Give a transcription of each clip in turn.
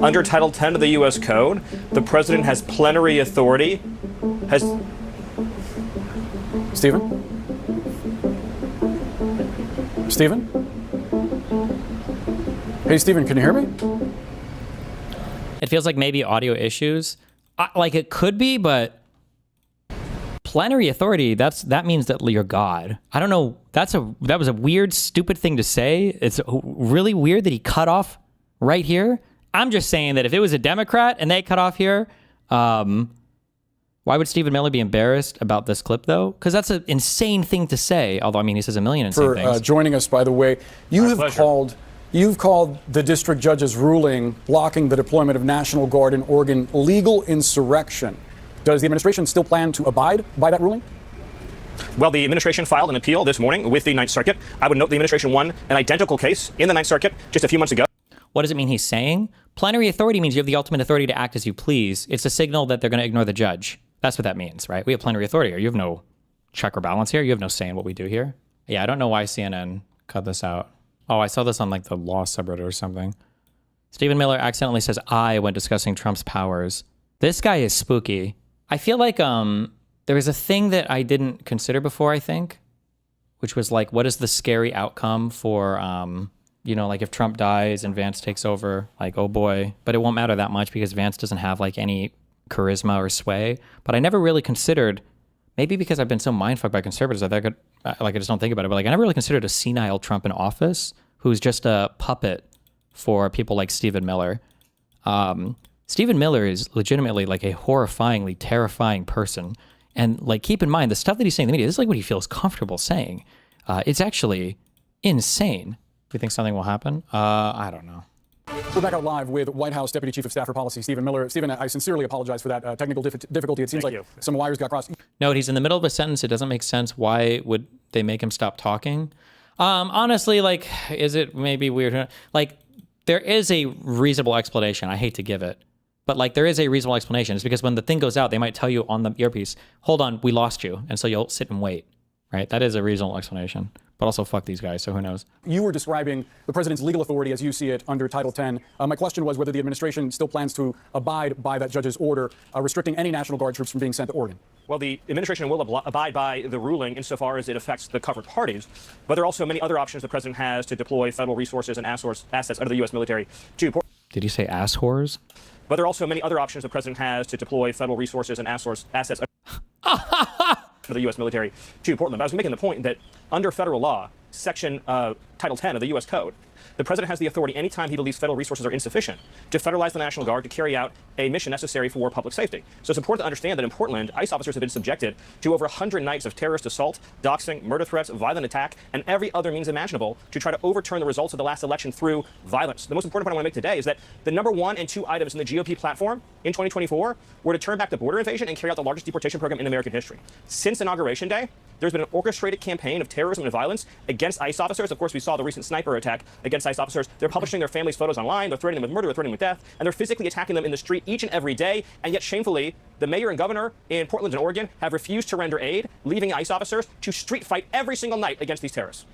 Under Title 10 of the U.S. Code, the president has plenary authority. Stephen? Stephen? Hey, Stephen, can you hear me? It feels like maybe audio issues. Like it could be, but plenary authority, that means that you're God. I don't know. That was a weird, stupid thing to say. It's really weird that he cut off right here. I'm just saying that if it was a Democrat and they cut off here, why would Stephen Miller be embarrassed about this clip, though? Because that's an insane thing to say. Although, I mean, he says a million insane things. For joining us, by the way. You've called the district judge's ruling blocking the deployment of National Guard in Oregon legal insurrection. Does the administration still plan to abide by that ruling? Well, the administration filed an appeal this morning with the Ninth Circuit. I would note the administration won an identical case in the Ninth Circuit just a few months ago. What does it mean he's saying? Plenary authority means you have the ultimate authority to act as you please. It's a signal that they're going to ignore the judge. That's what that means, right? We have plenary authority here. You have no check or balance here. You have no say in what we do here. Yeah, I don't know why CNN cut this out. Oh, I saw this on like the law subreddit or something. Stephen Miller accidentally says I when discussing Trump's powers. This guy is spooky. I feel like there was a thing that I didn't consider before, I think, which was like, what is the scary outcome for, you know, like if Trump dies and Vance takes over, like, oh boy, but it won't matter that much because Vance doesn't have like any charisma or sway. But I never really considered, maybe because I've been so mindfucked by conservatives that I just don't think about it, but like I never really considered a senile Trump in office who's just a puppet for people like Stephen Miller. Stephen Miller is legitimately like a horrifyingly terrifying person. And like, keep in mind the stuff that he's saying in the media, this is like what he feels comfortable saying. It's actually insane. Do you think something will happen? I don't know. We're back out live with White House Deputy Chief of Staff for Policy, Stephen Miller. Stephen, I sincerely apologize for that technical difficulty. It seems like some wires got crossed. No, he's in the middle of a sentence. It doesn't make sense. Why would they make him stop talking? Honestly, like, is it maybe weird? Like, there is a reasonable explanation. I hate to give it, but like, there is a reasonable explanation. It's because when the thing goes out, they might tell you on the earpiece, hold on, we lost you. And so you'll sit and wait, right? That is a reasonable explanation. But also fuck these guys, so who knows? You were describing the president's legal authority as you see it under Title 10. My question was whether the administration still plans to abide by that judge's order restricting any National Guard troops from being sent to Oregon. Well, the administration will abide by the ruling insofar as it affects the covered parties, but there are also many other options the president has to deploy federal resources and assets under the U.S. military to... Did you say ass whores? But there are also many other options the president has to deploy federal resources and assets for the U.S. military to Portland. But I was making the point that under federal law, Section Title 10 of the U.S. Code, the president has the authority anytime he believes federal resources are insufficient to federalize the National Guard to carry out a mission necessary for public safety. So it's important to understand that in Portland, ICE officers have been subjected to over 100 nights of terrorist assault, doxing, murder threats, violent attack, and every other means imaginable to try to overturn the results of the last election through violence. The most important point I want to make today is that the number 1 and 2 items in the GOP platform in 2024 were to turn back the border invasion and carry out the largest deportation program in American history. Since Inauguration Day, there's been an orchestrated campaign of terrorism and violence against ICE officers. Of course, we saw the recent sniper attack against ICE officers. They're publishing their families' photos online. They're threatening them with murder. They're threatening them with death. And they're physically attacking them in the street each and every day. And yet, shamefully, the mayor and governor in Portland and Oregon have refused to render aid, leaving ICE officers to street fight every single night against these terrorists.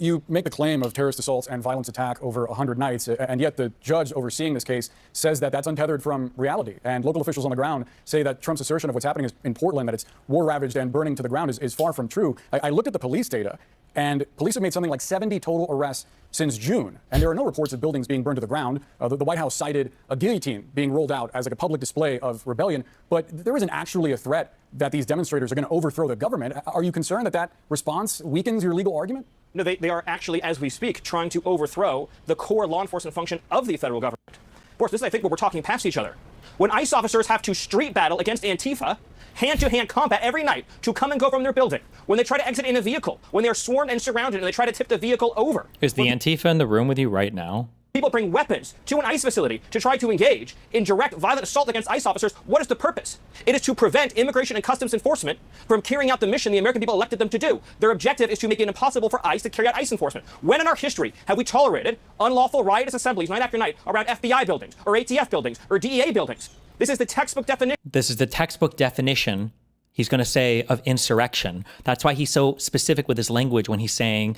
You make the claim of terrorist assaults and violence attack over 100 nights, and yet the judge overseeing this case says that that's untethered from reality. And local officials on the ground say that Trump's assertion of what's happening in Portland, that it's war-ravaged and burning to the ground, is far from true. I looked at the police data, and police have made something like 70 total arrests since June. And there are no reports of buildings being burned to the ground. The White House cited a guillotine being rolled out as like a public display of rebellion. But there isn't actually a threat that these demonstrators are going to overthrow the government. Are you concerned that that response weakens your legal argument? No, they are actually, as we speak, trying to overthrow the core law enforcement function of the federal government. Of course, this is, I think, where we're talking past each other. When ICE officers have to street battle against Antifa, hand-to-hand combat every night to come and go from their building, when they try to exit in a vehicle, when they are swarmed and surrounded and they try to tip the vehicle over. Is the Antifa in the room with you right now? People bring weapons to an ICE facility to try to engage in direct violent assault against ICE officers. What is the purpose? It is to prevent immigration and customs enforcement from carrying out the mission the American people elected them to do. Their objective is to make it impossible for ICE to carry out ICE enforcement. When in our history have we tolerated unlawful riotous assemblies night after night around FBI buildings or ATF buildings or DEA buildings? This is the textbook definition. This is the textbook definition, he's going to say, of insurrection. That's why he's so specific with his language when he's saying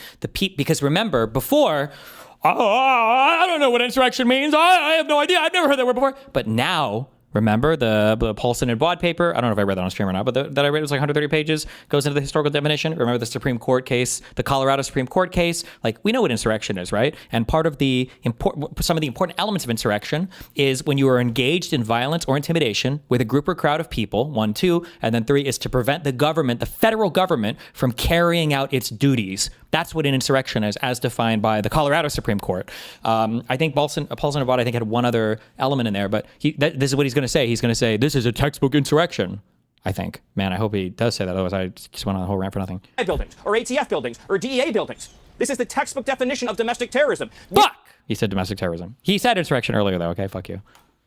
because remember, before, I don't know what insurrection means. I have no idea. I've never heard that word before. But now, remember the Paulson and Waud paper? I don't know if I read that on stream or not, but that I read was like 130 pages, goes into the historical definition. Remember the Supreme Court case, the Colorado Supreme Court case? Like, we know what insurrection is, right? And part of some of the important elements of insurrection is when you are engaged in violence or intimidation with a group or crowd of people, 1, 2, and then 3 is to prevent the government, the federal government, from carrying out its duties. That's what an insurrection is, as defined by the Colorado Supreme Court. I think Paulson and Waud, I think, had one other element in there, but this is what he's going to say. He's going to say, this is a textbook insurrection, I think. Man, I hope he does say that. Otherwise, I just went on a whole rant for nothing. Buildings, or ATF buildings, or DEA buildings. This is the textbook definition of domestic terrorism. Fuck! He said domestic terrorism. He said insurrection earlier, though. Okay, fuck you.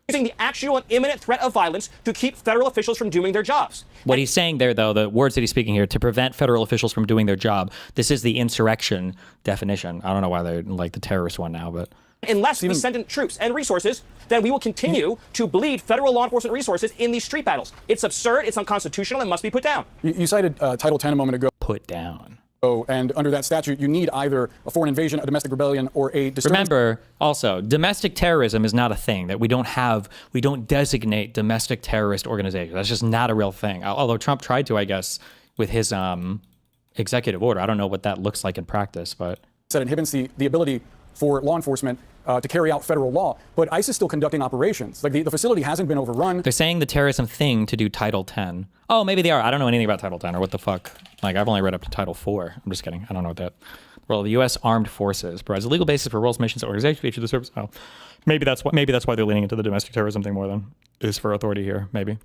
Using the actual and imminent threat of violence to keep federal officials from doing their jobs. What he's saying there, though, the words that he's speaking here, to prevent federal officials from doing their job, this is the insurrection definition. I don't know why they like the terrorist one now, but... Unless we send in troops and resources, then we will continue to bleed federal law enforcement resources in these street battles. It's absurd, it's unconstitutional, and must be put down. You cited Title 10 a moment ago. Put down. And under that statute, you need either a foreign invasion, a domestic rebellion, or a disturbance. Remember, also, domestic terrorism is not a thing that we don't designate domestic terrorist organizations. That's just not a real thing. Although Trump tried to, I guess, with his executive order. I don't know what that looks like in practice, but... That inhibits the ability for law enforcement to carry out federal law, but ICE is still conducting operations. Like, the facility hasn't been overrun. They're saying the terrorism thing to do Title 10. Oh, maybe they are. I don't know anything about Title 10 or what the fuck. Like, I've only read up to Title 4. I'm just kidding. I don't know what that. Well, the U.S. Armed Forces provides a legal basis for roles, missions, and organizations for each of the service. Oh, maybe that's why they're leaning into the domestic terrorism thing more than is for authority here. Maybe.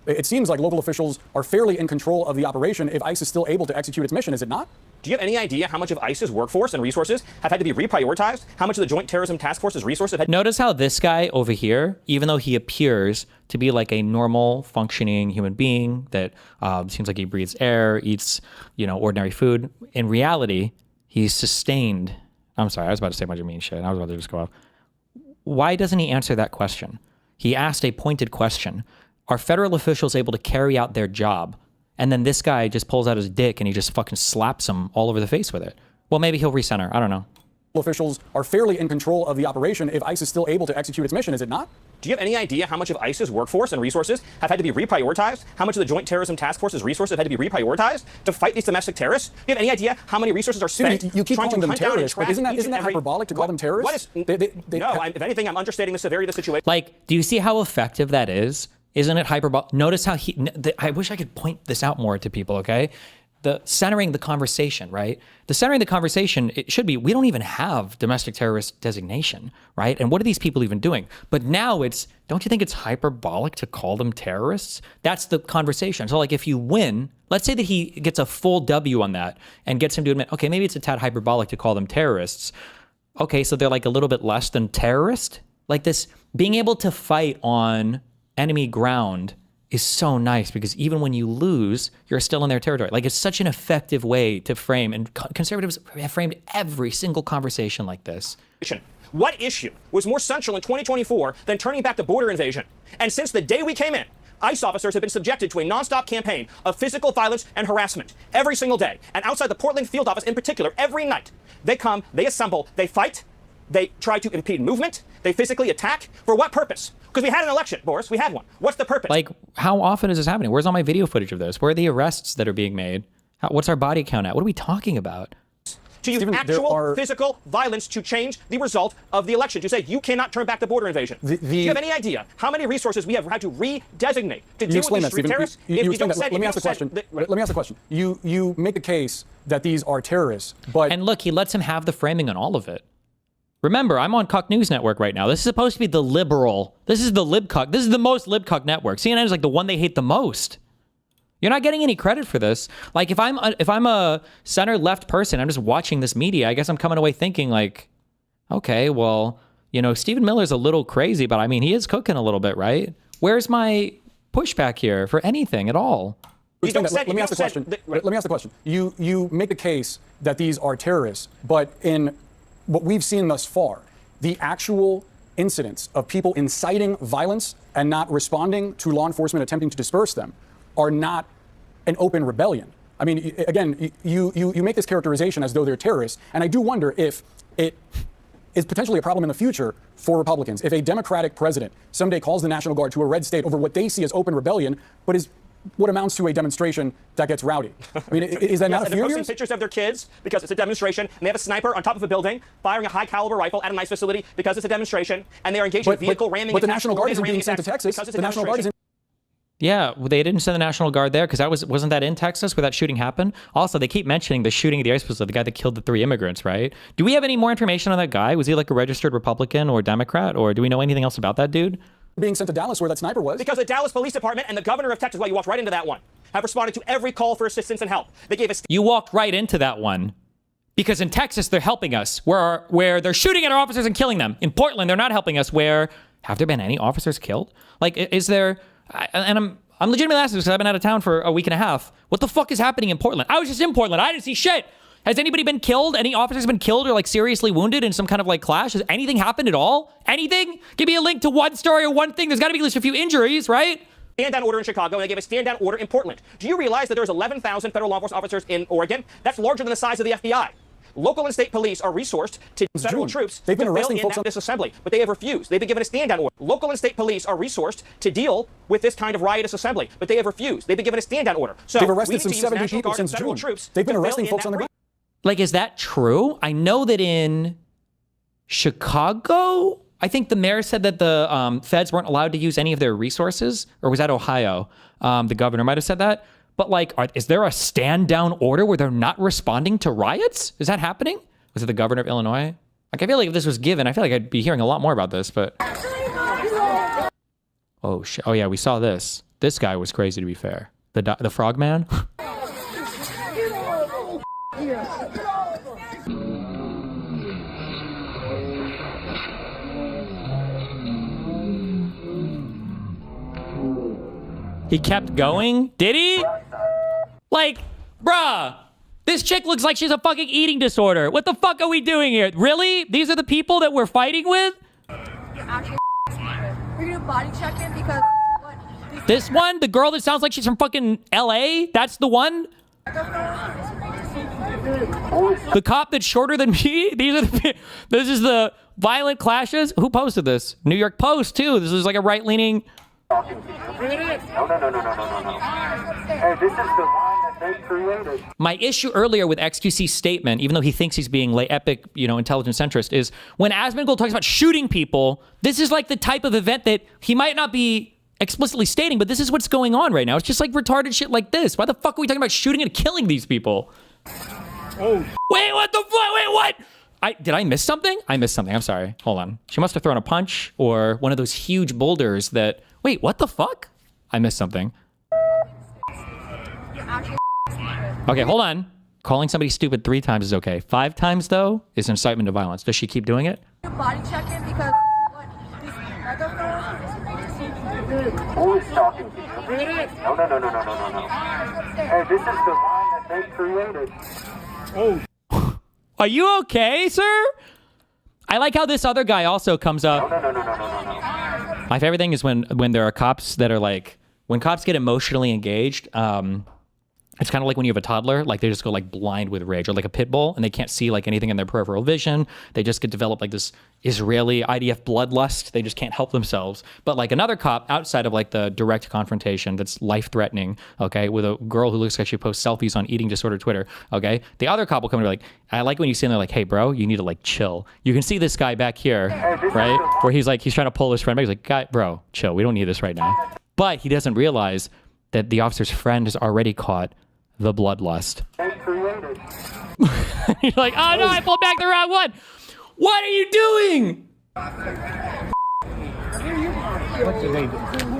It seems like local officials are fairly in control of the operation if ICE is still able to execute its mission, is it not? Do you have any idea how much of ICE's workforce and resources have had to be reprioritized? How much of the Joint Terrorism Task Force's resources have had... Notice how this guy over here, even though he appears to be like a normal, functioning human being that seems like he breathes air, eats, ordinary food, in reality, he's sustained... I'm sorry, I was about to say a bunch of mean shit. I was about to just go off. Why doesn't he answer that question? He asked a pointed question. Are federal officials able to carry out their job? And then this guy just pulls out his dick and he just fucking slaps him all over the face with it. Well, maybe he'll recenter. I don't know. Officials are fairly in control of the operation if ICE is still able to execute its mission, is it not? Do you have any idea how much of ICE's workforce and resources have had to be reprioritized? How much of the Joint Terrorism Task Force's resources have had to be reprioritized to fight these domestic terrorists? Do you have any idea how many resources are spent you keep trying calling to them hunt down and terrorists, track but isn't that hyperbolic to call them terrorists? What is... if anything, I'm understating the severity of the situation. Like, do you see how effective that is? Isn't it hyperbolic? Notice how I wish I could point this out more to people, okay? The centering the conversation, right? The centering the conversation, it should be, we don't even have domestic terrorist designation, right? And what are these people even doing? But now don't you think it's hyperbolic to call them terrorists? That's the conversation. So like if you win, let's say that he gets a full W on that and gets him to admit, okay, maybe it's a tad hyperbolic to call them terrorists. Okay, so they're like a little bit less than terrorist? Like this, being able to fight on enemy ground is so nice because even when you lose, you're still in their territory. Like it's such an effective way to frame, and conservatives have framed every single conversation like this. What issue was more central in 2024 than turning back the border invasion? And since the day we came in, ICE officers have been subjected to a nonstop campaign of physical violence and harassment every single day. And outside the Portland field office in particular, every night, they come, they assemble, they fight, they try to impede movement, they physically attack. For what purpose? Because we had an election, Boris. We had one. What's the purpose? Like, how often is this happening? Where's all my video footage of this? Where are the arrests that are being made? What's our body count at? What are we talking about? To use actual physical violence to change the result of the election. To say you cannot turn back the border invasion. Do you have any idea how many resources we have had to redesignate to deal with these street terrorists? Let me ask the question. You make the case that these are terrorists, but... And look, he lets him have the framing on all of it. Remember, I'm on Cuck News Network right now. This is supposed to be the liberal. This is the libcuck. This is the most libcuck network. CNN is like the one they hate the most. You're not getting any credit for this. Like if I'm a center left person, I'm just watching this media. I guess I'm coming away thinking like, okay, well, Stephen Miller's a little crazy, but I mean, he is cooking a little bit, right? Where's my pushback here for anything at all? Let me ask the question. You make the case that these are terrorists, but in what we've seen thus far, the actual incidents of people inciting violence and not responding to law enforcement attempting to disperse them are not an open rebellion. I mean, again, you make this characterization as though they're terrorists, and I do wonder if it is potentially a problem in the future for Republicans. If a Democratic president someday calls the National Guard to a red state over what they see as open rebellion, but is what amounts to a demonstration that gets rowdy. I mean, is that not a fear? And they're posting pictures of their kids because it's a demonstration, and they have a sniper on top of a building firing a high-caliber rifle at a ICE facility because it's a demonstration, and they are engaged in vehicle ramming. But the National Guard isn't being sent to Texas. The National Guard isn't. Yeah, they didn't send the National Guard there because wasn't that in Texas where that shooting happened? Also, they keep mentioning the shooting at the ICE facility, the guy that killed the 3 immigrants, right? Do we have any more information on that guy? Was he like a registered Republican or Democrat, or do we know anything else about that dude? Being sent to Dallas where that sniper was. Because the Dallas Police Department and the governor of Texas, well, you walked right into that one, have responded to every call for assistance and help. They gave us. You walked right into that one. Because in Texas, they're helping us where they're shooting at our officers and killing them. In Portland, they're not helping us where, have there been any officers killed? Like, is there, and I'm legitimately asking this because I've been out of town for a week and a half. What the fuck is happening in Portland? I was just in Portland. I didn't see shit. Has anybody been killed? Any officers been killed or like seriously wounded in some kind of like clash? Has anything happened at all? Anything? Give me a link to one story or one thing. There's got to be at least a few injuries, right? Stand-down order in Chicago, and they gave a stand-down order in Portland. Do you realize that there's 11,000 federal law enforcement officers in Oregon? That's larger than the size of the FBI. Local and state police are resourced to federal troops They've been to arresting fill folks in this assembly, but they have refused. They've been given a stand-down order. Local and state police are resourced to deal with this kind of riotous assembly, but they have refused. They've been given a stand-down order. So they've arrested some 70 people since June. They've been arresting folks on the ground. Like, is that true? I know that in Chicago, I think the mayor said that the feds weren't allowed to use any of their resources, or was that Ohio? The governor might have said that. But like, is there a stand-down order where they're not responding to riots? Is that happening? Was it the governor of Illinois? Like, I feel like if this was given, I feel like I'd be hearing a lot more about this, but. Oh, shit. Oh, yeah, we saw this. This guy was crazy, to be fair. The frog man? He kept going? Did he? Like, bruh. This chick looks like she's a fucking eating disorder. What the fuck are we doing here? Really? These are the people that we're fighting with? You're actually we're gonna body check him because what? This one? The girl that sounds like she's from fucking LA? That's the one? The cop that's shorter than me? This is the violent clashes? Who posted this? New York Post, too. This is like a right-leaning... No. Hey, this is the line that they created. My issue earlier with XQC's statement, even though he thinks he's being like epic, intelligent centrist, is when Asmongold talks about shooting people, this is like the type of event that he might not be explicitly stating, but this is what's going on right now. It's just like retarded shit like this. Why the fuck are we talking about shooting and killing these people? Oh. Wait, what the fuck? Wait, what? Did I miss something? I missed something. I'm sorry. Hold on. She must have thrown a punch or one of those huge boulders that... Wait, what the fuck? I missed something. Okay, hold on. Calling somebody stupid 3 times is okay. 5 times, though, is incitement to violence. Does she keep doing it? Body check him because what? Who is talking to you? No. Hey, this is the line that they created. Oh. Are you okay, sir? I like how this other guy also comes up. No. My favorite thing is when there are cops that are like, when cops get emotionally engaged, it's kind of like when you have a toddler, like they just go like blind with rage, or like a pit bull, and they can't see like anything in their peripheral vision. They just get developed like this Israeli IDF bloodlust. They just can't help themselves. But like another cop outside of like the direct confrontation that's life-threatening, okay, with a girl who looks like she posts selfies on eating disorder Twitter, okay, the other cop will come and be like, I like when you stand there like, hey bro, you need to like chill. You can see this guy back here, right, where he's trying to pull his friend back. He's like, guy, bro, chill. We don't need this right now. But he doesn't realize that the officer's friend has already caught the bloodlust. You're like, oh no, I pulled back the wrong one. What are you doing?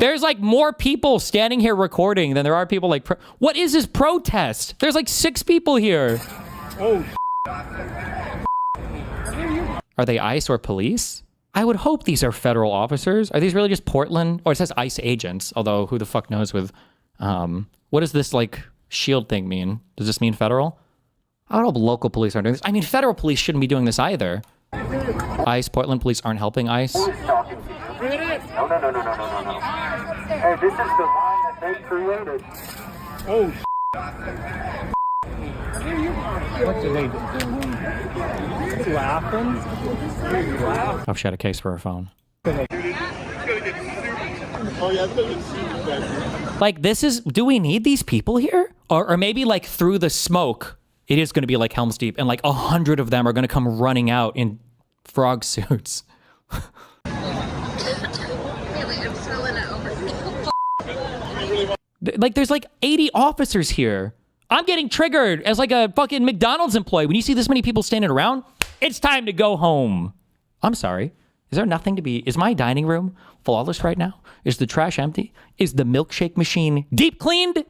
There's like more people standing here recording than there are people like, what is this protest? There's like 6 people here. Oh. Are they ICE or police? I would hope these are federal officers. Are these really just Portland? Or it says ICE agents, although who the fuck knows with, what does this like shield thing mean? Does this mean federal? I don't know if local police aren't doing this. I mean, federal police shouldn't be doing this either. ICE, Portland police aren't helping ICE. No. Hey, this is the line that they created. Oh. What did they do? Laughing? Oh, she had a case for her phone. Like, this is, do we need these people here? Or maybe like through the smoke, it is going to be like Helm's Deep and like 100 of them are going to come running out in frog suits. Like, there's like 80 officers here. I'm getting triggered as like a fucking McDonald's employee. When you see this many people standing around, it's time to go home. I'm sorry. Is there nothing to be... Is my dining room flawless right now? Is the trash empty? Is the milkshake machine deep cleaned?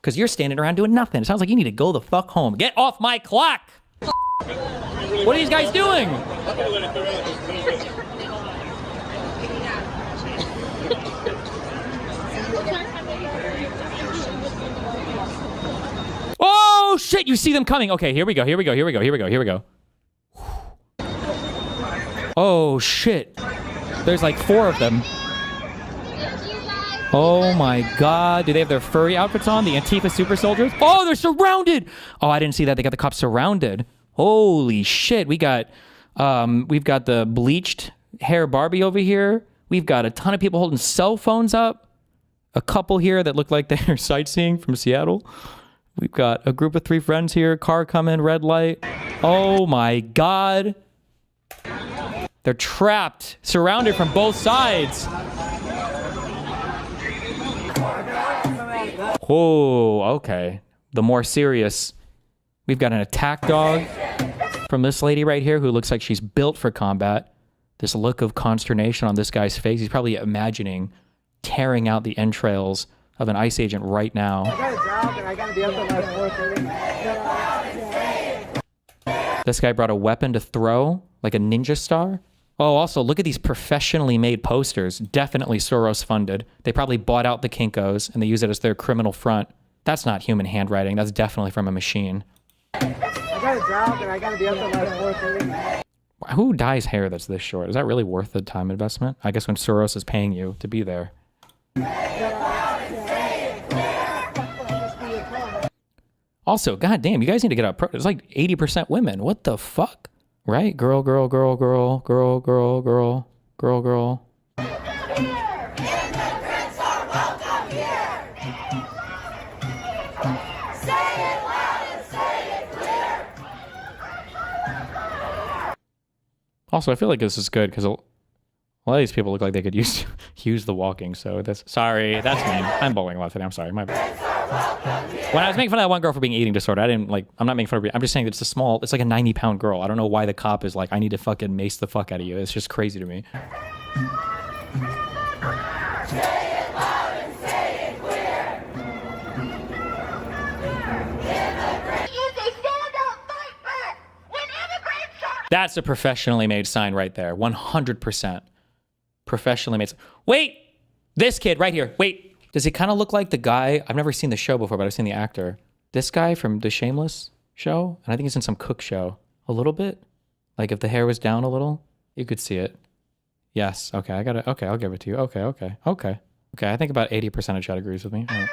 Because you're standing around doing nothing. It sounds like you need to go the fuck home. Get off my clock! What are these guys doing? Oh, shit! You see them coming. Okay, here we go, here we go, here we go, here we go, here we go. Oh, shit. There's like 4 of them. Oh my god. Do they have their furry outfits on? The Antifa super soldiers? Oh, they're surrounded! Oh, I didn't see that. They got the cops surrounded. Holy shit. We've got the bleached hair Barbie over here. We've got a ton of people holding cell phones up. A couple here that look like they're sightseeing from Seattle. We've got a group of 3 friends here. Car coming, red light. Oh my god. They're trapped, surrounded from both sides. Oh, okay. The more serious. We've got an attack dog from this lady right here who looks like she's built for combat. This look of consternation on this guy's face. He's probably imagining tearing out the entrails of an ICE agent right now. This guy brought a weapon to throw, like a ninja star. Oh, also, look at these professionally made posters. Definitely Soros funded. They probably bought out the Kinkos and they use it as their criminal front. That's not human handwriting. That's definitely from a machine. I got a job and I gotta be up at like 4:30. Who dyes hair that's this short? Is that really worth the time investment? I guess when Soros is paying you to be there. Also, goddamn, you guys need to get up. It's like 80% women. What the fuck? Right? Girl, girl, girl, girl, girl, girl, girl, girl, girl. Also, I feel like this is good because a lot of these people look like they could use the walking. So that's sorry, that's mean. I'm bowling a lot today. I'm sorry, my bad. When I was making fun of that one girl for being eating disorder, I didn't like. I'm not making fun of her. I'm just saying that it's it's like a 90-pound girl. I don't know why the cop is like, I need to fucking mace the fuck out of you. It's just crazy to me. That's a professionally made sign right there. 100%. Professionally made. Wait! This kid right here. Wait. Does he kind of look like the guy? I've never seen the show before, but I've seen the actor. This guy from the Shameless show? And I think he's in some cook show. A little bit? Like if the hair was down a little, you could see it. Yes. Okay, I got it. Okay, I'll give it to you. Okay, okay, okay. Okay, I think about 80% of chat agrees with me. All right.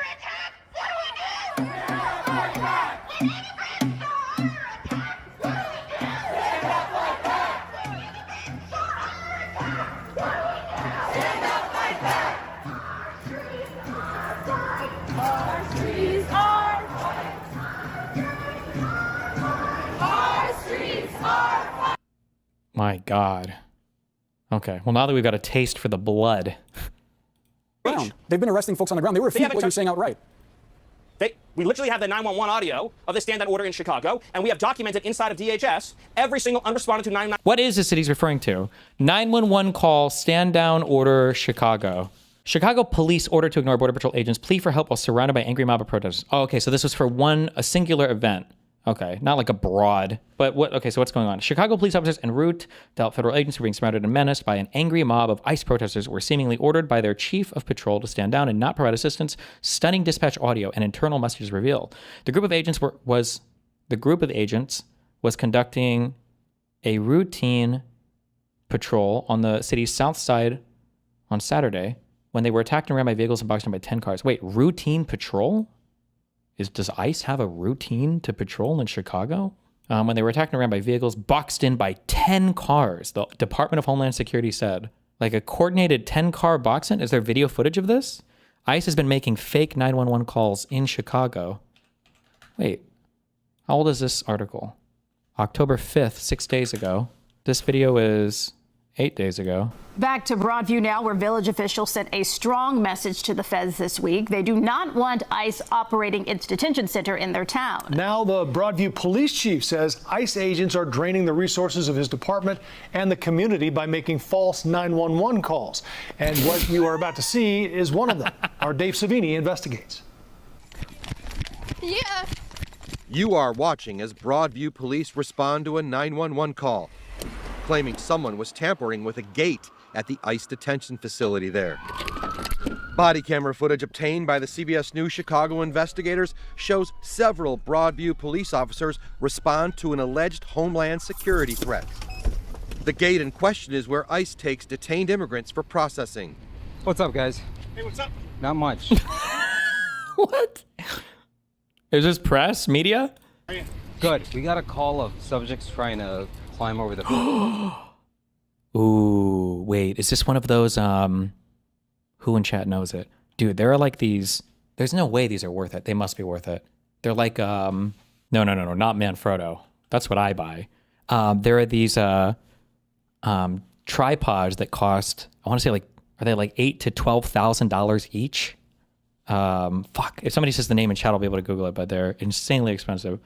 My God. Okay. Well, now that we've got a taste for the blood. They've been arresting folks on the ground. They refute what you're saying outright. We literally have the 911 audio of the stand-down order in Chicago, and we have documented inside of DHS every single unresponded to 911. What is the city's referring to? 911 call, stand-down order, Chicago. Chicago police ordered to ignore Border Patrol agents' plea for help while surrounded by angry mob of protesters. Oh, okay, so this was for a singular event. Okay, not like a broad, but okay, so what's going on? Chicago police officers en route dealt federal agents who were being surrounded and menaced by an angry mob of ICE protesters were seemingly ordered by their chief of patrol to stand down and not provide assistance. Stunning dispatch audio and internal messages reveal. The group of agents was conducting a routine patrol on the city's south side on Saturday when they were attacked and ran by vehicles and boxed in by 10 cars. Wait, routine patrol? does ICE have a routine to patrol in Chicago? When they were attacked and ran by vehicles, boxed in by 10 cars, the Department of Homeland Security said. Like a coordinated 10-car box in? Is there video footage of this? ICE has been making fake 911 calls in Chicago. Wait, how old is this article? October 5th, 6 days ago. This video is 8 days ago. Back to Broadview now, where village officials sent a strong message to the feds this week. They do not want ICE operating its detention center in their town. Now the Broadview police chief says ICE agents are draining the resources of his department and the community by making false 911 calls. And what you are about to see is one of them. Our Dave Savini investigates. Yeah. You are watching as Broadview police respond to a 911 call, claiming someone was tampering with a gate at the ICE detention facility there. Body camera footage obtained by the CBS News Chicago investigators shows several Broadview police officers respond to an alleged Homeland Security threat. The gate in question is where ICE takes detained immigrants for processing. What's up, guys? Hey, what's up? Not much. What? Is this press, media? Good. We got a call of subjects trying to climb over the building. Ooh, wait, is this one of those, who in chat knows it? Dude, there are like these, there's no way these are worth it. They must be worth it. They're like, no, not Manfrotto. That's what I buy. There are these, tripods that cost, I want to say like, are they like $8,000 to $12,000 each? Fuck, if somebody says the name in chat, I'll be able to Google it, but they're insanely expensive.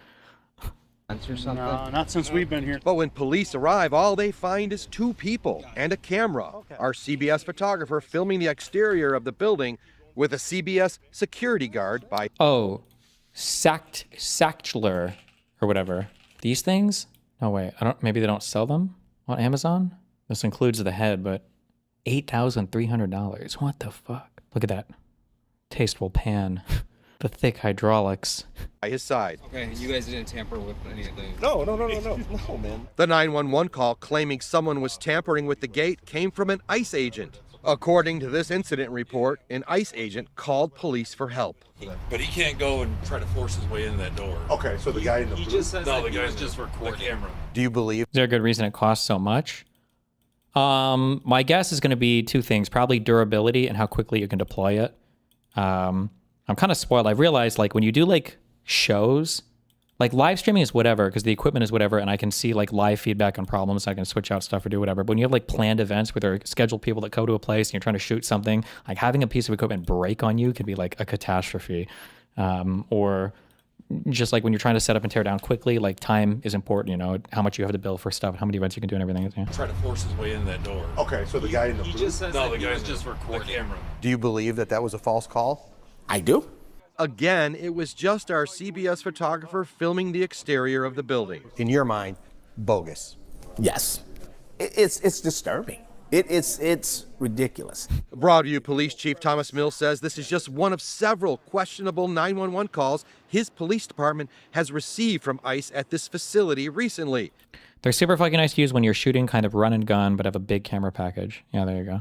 Or something? No, not since we've been here. But when police arrive, all they find is two people and a camera. Our CBS photographer filming the exterior of the building with a CBS security guard by... Oh, Sachtler or whatever. These things? No, wait, maybe they don't sell them on Amazon? This includes the head, but $8,300. What the fuck? Look at that. Tasteful pan. The thick hydraulics. By his side. Okay, you guys didn't tamper with anything. No, man. The 911 call claiming someone was tampering with the gate came from an ICE agent. According to this incident report, an ICE agent called police for help. But he can't go and try to force his way into that door. Okay, so the guy in the He just says no, the guy's just recording the camera. Do you believe? Is there a good reason it costs so much? My guess is going to be two things. Probably durability and how quickly you can deploy it. I'm kind of spoiled. I've realized like when you do like shows, like live streaming is whatever because the equipment is whatever and I can see like live feedback on problems. I can switch out stuff or do whatever. But when you have like planned events where there are scheduled people that go to a place and you're trying to shoot something, like having a piece of equipment break on you could be like a catastrophe. Or just like when you're trying to set up and tear down quickly, like time is important, you know, how much you have to bill for stuff, how many events you can do and everything. Yeah. Try to force his way into that door. Okay, so the guy in the He just says no, the guy's just recording the camera. Do you believe that that was a false call? I do. Again, it was just our CBS photographer filming the exterior of the building. In your mind, bogus. Yes. It's disturbing. It's ridiculous. Broadview Police Chief Thomas Mills says this is just one of several questionable 911 calls his police department has received from ICE at this facility recently. They're super fucking nice to use when you're shooting kind of run and gun, but have a big camera package. Yeah, there you go.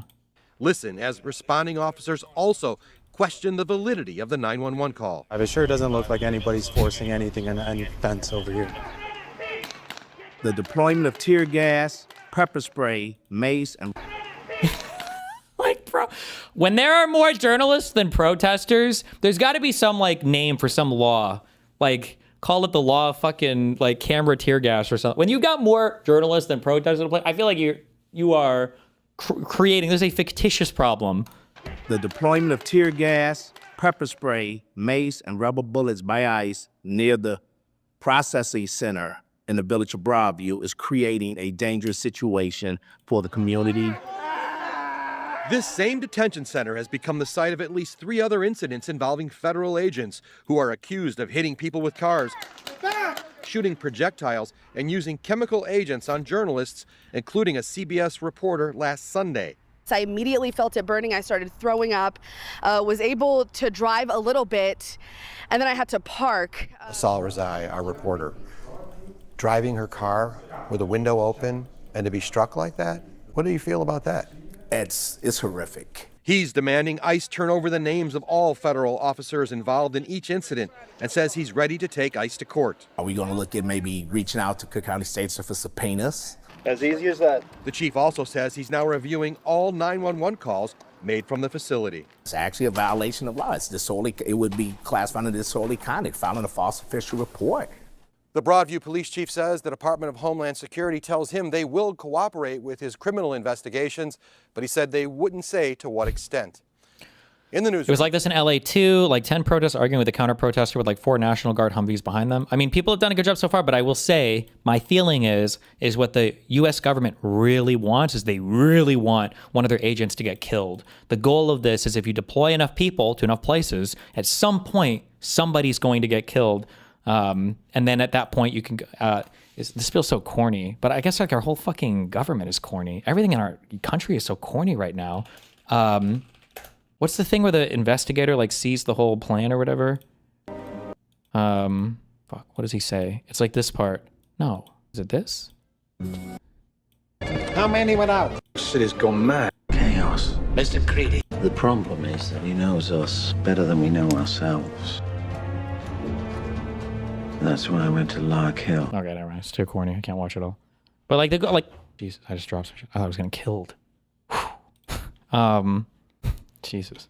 Listen, as responding officers also question the validity of the 911 call. It sure doesn't look like anybody's forcing anything in any fence over here. The deployment of tear gas, pepper spray, mace, and... Like, bro, when there are more journalists than protesters, there's got to be some, like, name for some law. Like, call it the law of fucking, like, camera tear gas or something. When you got more journalists than protesters, I feel like you are creating, there's a fictitious problem. The deployment of tear gas, pepper spray, mace, and rubber bullets by ICE near the processing center in the village of Broadview is creating a dangerous situation for the community. This same detention center has become the site of at least 3 other incidents involving federal agents who are accused of hitting people with cars, shooting projectiles, and using chemical agents on journalists, including a CBS reporter last Sunday. I immediately felt it burning. I started throwing up, was able to drive a little bit, and then I had to park. Saul Rezai, our reporter, driving her car with a window open and to be struck like that? What do you feel about that? It's horrific. He's demanding ICE turn over the names of all federal officers involved in each incident and says he's ready to take ICE to court. Are we going to look at maybe reaching out to Cook County State's for subpoenas? As easy as that. The chief also says he's now reviewing all 911 calls made from the facility. It's actually a violation of law. It's disorderly. It would be classified as disorderly conduct, filing a false official report. The Broadview police chief says the Department of Homeland Security tells him they will cooperate with his criminal investigations, but he said they wouldn't say to what extent. In the news, it was like this in LA too, like 10 protests arguing with a counter protester with like 4 National Guard Humvees behind them. I mean, people have done a good job so far, but I will say my feeling is what the US government really wants is they really want one of their agents to get killed. The goal of this is if you deploy enough people to enough places, at some point, somebody's going to get killed. And then at that point you can, this feels so corny, but I guess like our whole fucking government is corny. Everything in our country is so corny right now. What's the thing where the investigator like sees the whole plan or whatever? Fuck, what does he say? It's like this part. No, is it this? How many went out? Shit has gone mad. Chaos. Mr. Creedy. The problem is that he knows us better than we know ourselves. That's why I went to Lark Hill. Okay, never mind. It's too corny. I can't watch it all. But like they go like, Jesus, I just dropped some shit. I thought I was getting killed. Jesus.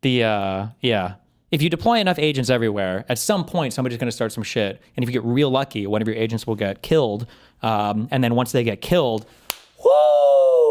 Yeah. If you deploy enough agents everywhere, at some point somebody's going to start some shit, and if you get real lucky, one of your agents will get killed. And then once they get killed, whoo!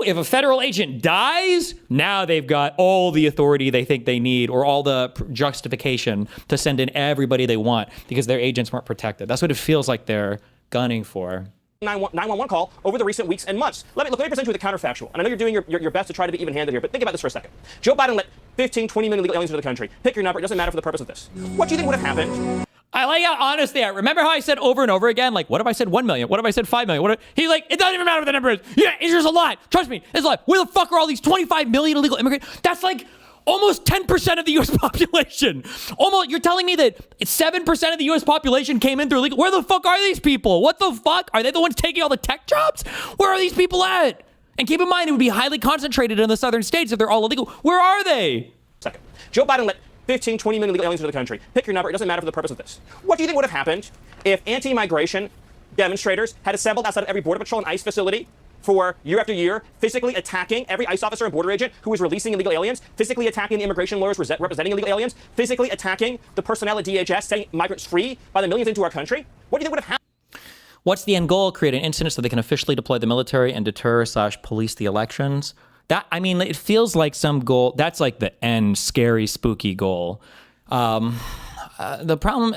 If a federal agent dies, now they've got all the authority they think they need, or all the justification to send in everybody they want because their agents weren't protected. That's what it feels like they're gunning for. 911 call over the recent weeks and months. Let me present you with a counterfactual. And I know you're doing your best to try to be even-handed here, but think about this for a second. Joe Biden let 15, 20 million illegal aliens into the country. Pick your number. It doesn't matter for the purpose of this. What do you think would have happened? I like how honest they are. Remember how I said over and over again, like, what if I said 1 million? What if I said 5 million? He's like, it doesn't even matter what the number is. Yeah, it's just a lot. Trust me, it's a lot. Where the fuck are all these 25 million illegal immigrants? That's like almost 10% of the U.S. population. Almost, you're telling me that 7% of the U.S. population came in through illegal. Where the fuck are these people? What the fuck? Are they the ones taking all the tech jobs? Where are these people at? And keep in mind, it would be highly concentrated in the southern states if they're all illegal. Where are they? Second. Joe Biden let 15, 20 million illegal aliens into the country. Pick your number. It doesn't matter for the purpose of this. What do you think would have happened if anti-migration demonstrators had assembled outside of every Border Patrol and ICE facility for year after year, physically attacking every ICE officer and border agent who was releasing illegal aliens, physically attacking the immigration lawyers representing illegal aliens, physically attacking the personnel at DHS setting migrants free by the millions into our country? What do you think would have happened? What's the end goal? Create an incident so they can officially deploy the military and deter/police the elections. That, I mean, it feels like some goal. That's like the end scary, spooky goal. The problem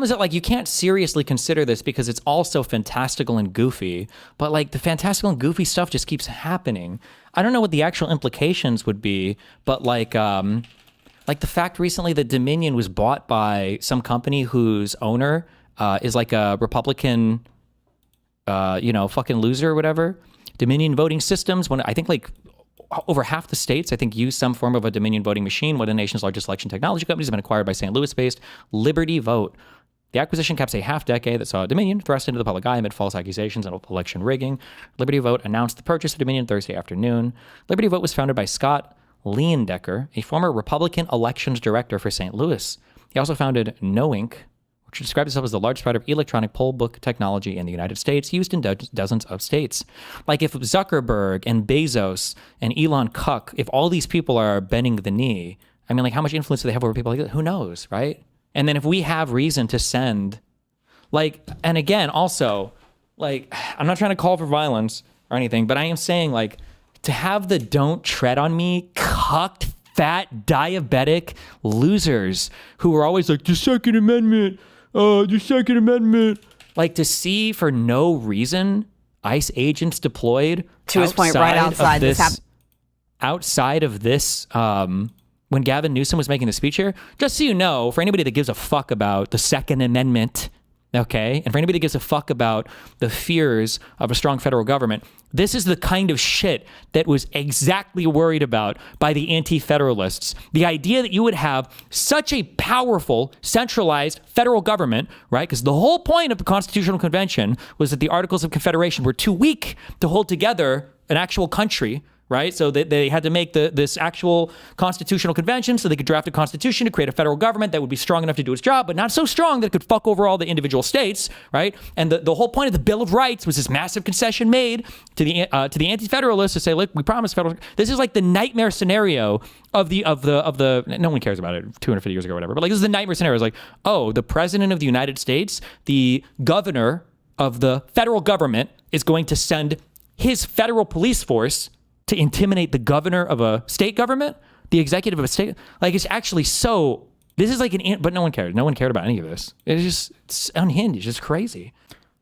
is that like you can't seriously consider this because it's all so fantastical and goofy. But like the fantastical and goofy stuff just keeps happening. I don't know what the actual implications would be, but like the fact recently that Dominion was bought by some company whose owner is like a Republican, fucking loser or whatever. Dominion voting systems, when I think like over half the states, I think, use some form of a Dominion voting machine. One of the nation's largest election technology companies has been acquired by St. Louis-based Liberty Vote. The acquisition caps a half-decade that saw Dominion thrust into the public eye amid false accusations of election rigging. Liberty Vote announced the purchase of Dominion Thursday afternoon. Liberty Vote was founded by Scott Leyendecker, a former Republican elections director for St. Louis. He also founded No Inc., which describes itself as the largest provider of electronic poll book technology in the United States, used in dozens of states. Like if Zuckerberg and Bezos and Elon Cuck, if all these people are bending the knee, I mean, like how much influence do they have over people like that? Who knows, right? And then if we have reason to send, like, and again, also, like, I'm not trying to call for violence or anything, but I am saying, like, to have the don't tread on me cucked, fat, diabetic losers who are always like, the Second Amendment, like to see for no reason ICE agents deployed to his point right outside this outside of this when Gavin Newsom was making the speech here. Just so you know, for anybody that gives a fuck about the Second Amendment, okay, and for anybody that gives a fuck about the fears of a strong federal government, this is the kind of shit that was exactly worried about by the anti-federalists. The idea that you would have such a powerful, centralized federal government, right? Because the whole point of the Constitutional Convention was that the Articles of Confederation were too weak to hold together an actual country, right? So they had to make this actual constitutional convention so they could draft a constitution to create a federal government that would be strong enough to do its job, but not so strong that it could fuck over all the individual states, right? And the whole point of the Bill of Rights was this massive concession made to the anti-federalists to say, look, we promise federal. This is like the nightmare scenario of the no one cares about it 250 years ago or whatever, but like this is the nightmare scenario. It's like, oh, the president of the United States, the governor of the federal government is going to send his federal police force to intimidate the governor of a state government, the executive of a state. Like, it's actually so, this is like but no one cared. No one cared about any of this. It's unhinged. It's just crazy.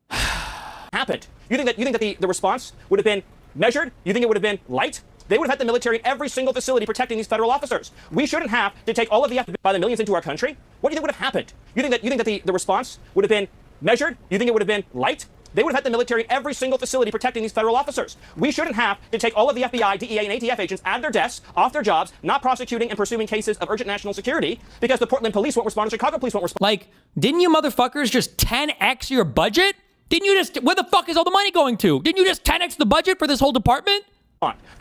Happened. You think that the response would have been measured? You think it would have been light? They would have had the military in every single facility protecting these federal officers. We shouldn't have to take all of the FBI by the millions into our country. What do you think would have happened? You think that the response would have been measured? You think it would have been light? They would have had the military in every single facility protecting these federal officers. We shouldn't have to take all of the FBI, DEA, and ATF agents out of their desks, off their jobs, not prosecuting and pursuing cases of urgent national security because the Portland police won't respond and Chicago police won't respond. Like, didn't you motherfuckers just 10x your budget? Didn't you just, where the fuck is all the money going to? Didn't you just 10x the budget for this whole department?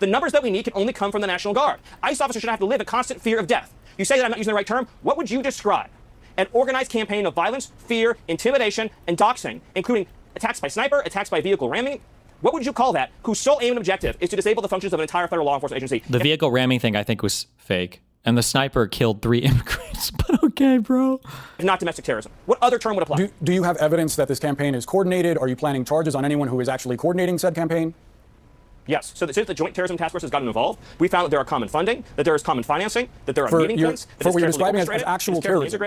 The numbers that we need can only come from the National Guard. ICE officers should have to live in constant fear of death. You say that I'm not using the right term? What would you describe? An organized campaign of violence, fear, intimidation, and doxing, including attacks by sniper, attacks by vehicle ramming. What would you call that? Whose sole aim and objective is to disable the functions of an entire federal law enforcement agency? The vehicle ramming thing I think was fake. And the sniper killed 3 immigrants. But okay, bro. Not domestic terrorism. What other term would apply? Do you have evidence that this campaign is coordinated? Are you planning charges on anyone who is actually coordinating said campaign? Yes. So since the Joint Terrorism Task Force has gotten involved, we found that there are common funding, that there is common financing, that there are meeting points. For what you're describing as actual terrorism.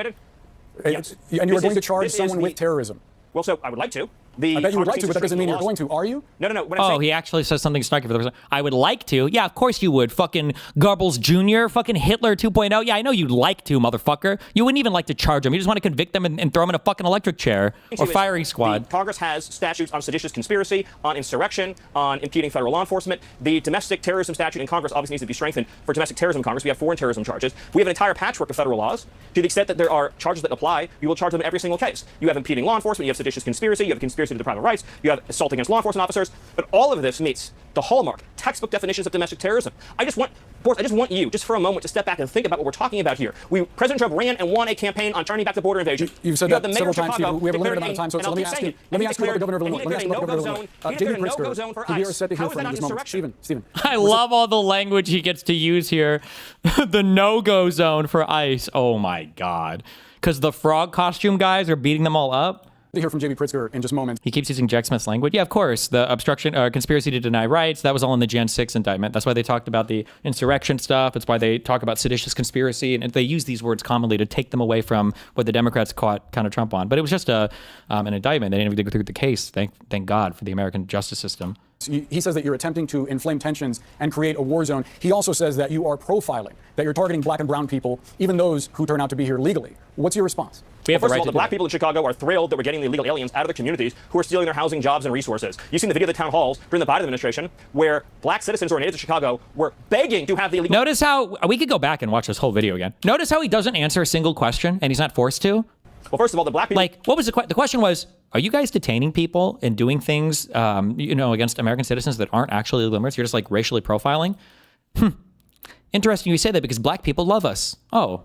Yes. And you are going to charge someone with terrorism. Well, so I would like to. I bet you would like to, but that doesn't mean you're going to, are you? No. What I'm oh, saying, he actually says something snarky for the person. I would like to. Yeah, of course you would. Fucking Goebbels Jr., fucking Hitler 2.0. Yeah, I know you'd like to, motherfucker. You wouldn't even like to charge him. You just want to convict them and throw him in a fucking electric chair or firing squad. Congress has statutes on seditious conspiracy, on insurrection, on impeding federal law enforcement. The domestic terrorism statute in Congress obviously needs to be strengthened for domestic terrorism in Congress. We have foreign terrorism charges. We have an entire patchwork of federal laws. To the extent that there are charges that apply, we will charge them in every single case. You have impeding law enforcement, you have seditious conspiracy, you have conspiracy to deprive of rights, you have assault against law enforcement officers, but all of this meets the hallmark, textbook definitions of domestic terrorism. I just want you, just for a moment, to step back and think about what we're talking about here. President Trump ran and won a campaign on turning back the border invasion. You've said that several times, Stephen. We have a limited amount of time, so let me ask you about the governor of Illinois. J.B. Pritzker, we are set to hear from in just a moment. Stephen. I love all the language he gets to use here. The no-go zone for ICE. Oh my God. Because the frog costume guys are beating them all up. To hear from J.B. Pritzker in just a moment. He keeps using Jack Smith's language. Yeah, of course. The obstruction, conspiracy to deny rights, that was all in the Jan 6 indictment. That's why they talked about the insurrection stuff. It's why they talk about seditious conspiracy. And they use these words commonly to take them away from what the Democrats caught kind of Trump on. But it was just an indictment. They didn't even go through the case. Thank God for the American justice system. He says that you're attempting to inflame tensions and create a war zone. He also says that you are profiling, that you're targeting black and brown people, even those who turn out to be here legally. What's your response? First of all, the black people in Chicago are thrilled that we're getting the illegal aliens out of their communities who are stealing their housing, jobs, and resources. You've seen the video of the town halls during the Biden administration where black citizens who are native to Chicago were begging to have the illegal... Notice how... We could go back and watch this whole video again. Notice how he doesn't answer a single question and he's not forced to. Well, first of all, the black people... Like, what was the question was, are you guys detaining people and doing things, against American citizens that aren't actually illegal immigrants? You're just like racially profiling? Interesting you say that because black people love us. Oh,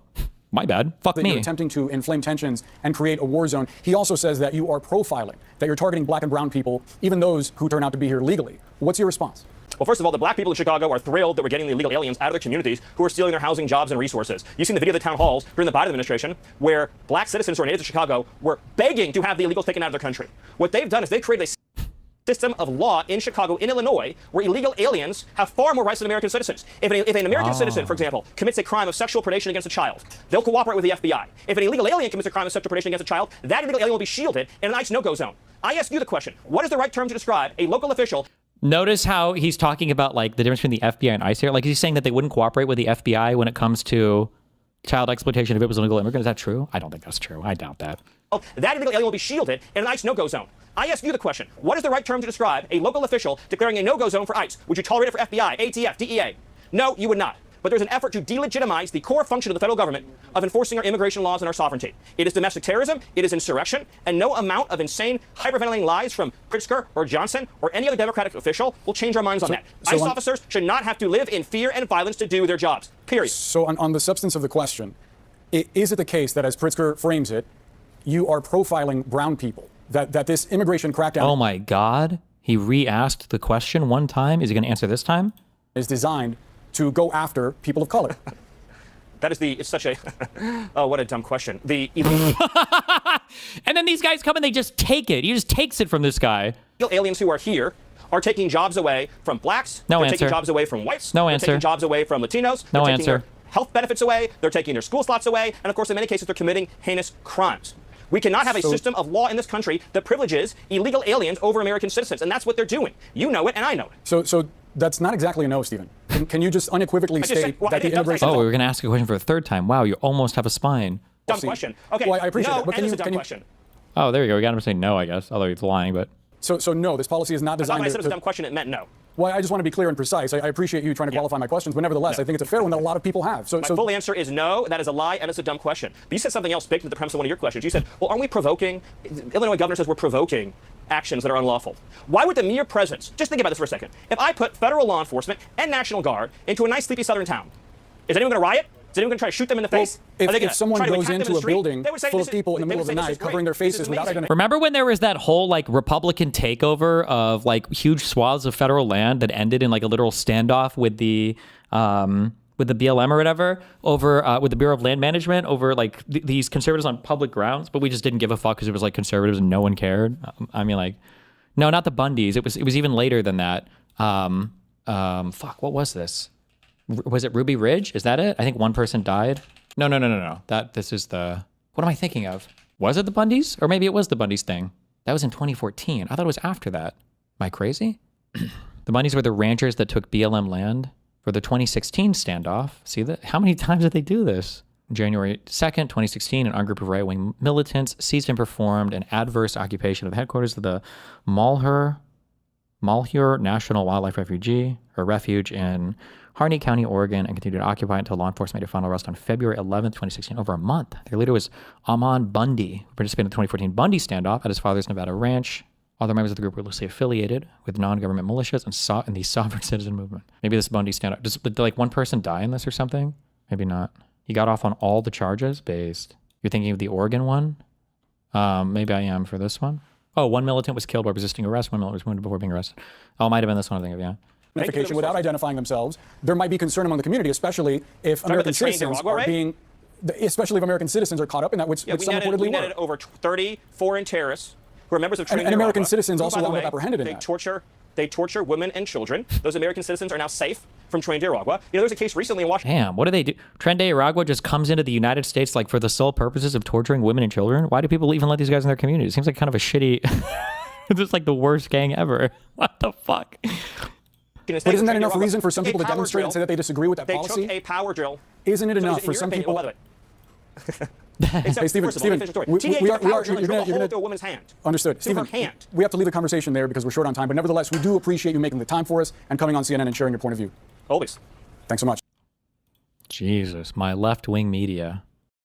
my bad. Fuck me. You're attempting to inflame tensions and create a war zone. He also says that you are profiling, that you're targeting black and brown people, even those who turn out to be here legally. What's your response? Well, first of all, the black people in Chicago are thrilled that we're getting the illegal aliens out of their communities who are stealing their housing, jobs, and resources. You've seen the video of the town halls during the Biden administration where black citizens who are native to Chicago were begging to have the illegals taken out of their country. What they've done is they've created a system of law in Chicago, in Illinois, where illegal aliens have far more rights than American citizens. If an American citizen, for example, commits a crime of sexual predation against a child, they'll cooperate with the FBI. If an illegal alien commits a crime of sexual predation against a child, that illegal alien will be shielded in an ICE no-go zone. I ask you the question, what is the right term to describe a local official? Notice how he's talking about like the difference between the FBI and ICE here. Like he's saying that they wouldn't cooperate with the FBI when it comes to child exploitation if it was an illegal immigrant. Is that true? I don't think that's true. I doubt that. That illegal alien will be shielded in an ICE no-go zone. I ask you the question, what is the right term to describe a local official declaring a no-go zone for ICE? Would you tolerate it for FBI, ATF, DEA? No, you would not. but there's an effort to delegitimize the core function of the federal government of enforcing our immigration laws and our sovereignty. It is domestic terrorism, it is insurrection, and no amount of insane, hyperventilating lies from Pritzker or Johnson or any other Democratic official will change our minds on that. ICE officers should not have to live in fear and violence to do their jobs, period. So on the substance of the question, is it the case that, as Pritzker frames it, you are profiling brown people, that this immigration crackdown... Oh my God. He re-asked the question one time. Is he going to answer this time? ...is designed to go after people of color. That is it's such a, oh, what a dumb question. And then these guys come and they just take it. He just takes it from this guy. Aliens who are here are taking jobs away from blacks. No They're answer. taking jobs away from whites. No They're answer. taking jobs away from Latinos. No They're taking answer. their health benefits away. They're taking their school slots away. And of course, in many cases, they're committing heinous crimes. We cannot have a system of law in this country that privileges illegal aliens over American citizens. And that's what they're doing. You know it, and I know it. So that's not exactly a no, Stephen. Can you just unequivocally state that the immigration... Oh, we were going to ask a question for a third time. Wow, you almost have a spine. Dumb question. Okay. Well, I appreciate it, but it's a dumb question. Oh, there you go. We got him to say no, I guess, although he's lying, but... So no, this policy is not designed When I said it was a dumb question, it meant no. Well, I just want to be clear and precise. I appreciate you trying to qualify my questions, but nevertheless, I think it's a fair one that a lot of people have. My full answer is no, that is a lie, and it's a dumb question. But you said something else big to the premise of one of your questions. You said, well, aren't we provoking, Illinois governor says we're provoking actions that are unlawful. Why would the mere presence, just think about this for a second, if I put federal law enforcement and National Guard into a nice, sleepy southern town, is anyone going to riot? Is anyone going to try to shoot them in the face? If someone goes into a building full of people in the middle of the night covering their faces without identification... Remember when there was that whole like Republican takeover of like huge swaths of federal land that ended in like a literal standoff with the BLM or whatever over with the Bureau of Land Management over like these conservatives on public grounds, but we just didn't give a fuck because it was like conservatives and no one cared. I mean, like, no, not the Bundys. It was even later than that. Fuck, what was this? Was it Ruby Ridge? Is that it? I think one person died. No. This is the... What am I thinking of? Was it the Bundys? Or maybe it was the Bundys thing. That was in 2014. I thought it was after that. Am I crazy? The Bundys were the ranchers that took BLM land for the 2016 standoff. See that? How many times did they do this? January 2nd, 2016, an armed group of right-wing militants seized and performed an adverse occupation of the headquarters of the Malheur National Wildlife Refuge in Harney County, Oregon, and continued to occupy until law enforcement made a final arrest on February 11th, 2016, over a month. Their leader was Ahmaud Bundy, who participated in the 2014 Bundy standoff at his father's Nevada ranch. Other members of the group were loosely affiliated with non-government militias and sought in the sovereign citizen movement. Maybe this Bundy standoff, did like one person die in this or something? Maybe not. He got off on all the charges based. You're thinking of the Oregon one? Maybe I am for this one. Oh, one militant was killed while resisting arrest. One militant was wounded before being arrested. Oh, it might have been this one I think of, yeah. Identification without identifying themselves, there might be concern among the community, especially if American citizens are being, especially if American citizens are caught up in that, which some reportedly we netted over 30 foreign terrorists who are members of and American citizens also wound up apprehended in that. They torture women and children. Those American citizens are now safe from Tren de Aragua. You know, there's a case recently in Washington. Damn, what do they do? Tren de Aragua just comes into the United States like for the sole purposes of torturing women and children? Why do people even let these guys in their community? It seems like kind of a shitty... It's just like the worst gang ever. What the fuck? But isn't that enough reason for some people to demonstrate and say that they disagree with that policy? They took a power drill. Isn't it enough for some people? Hey, Stephen, we are going to hold a woman's hand. Understood. Stephen, we have to leave the conversation there because we're short on time, but nevertheless, we do appreciate you making the time for us and coming on CNN and sharing your point of view. Always. Thanks so much. Jesus, my left-wing media.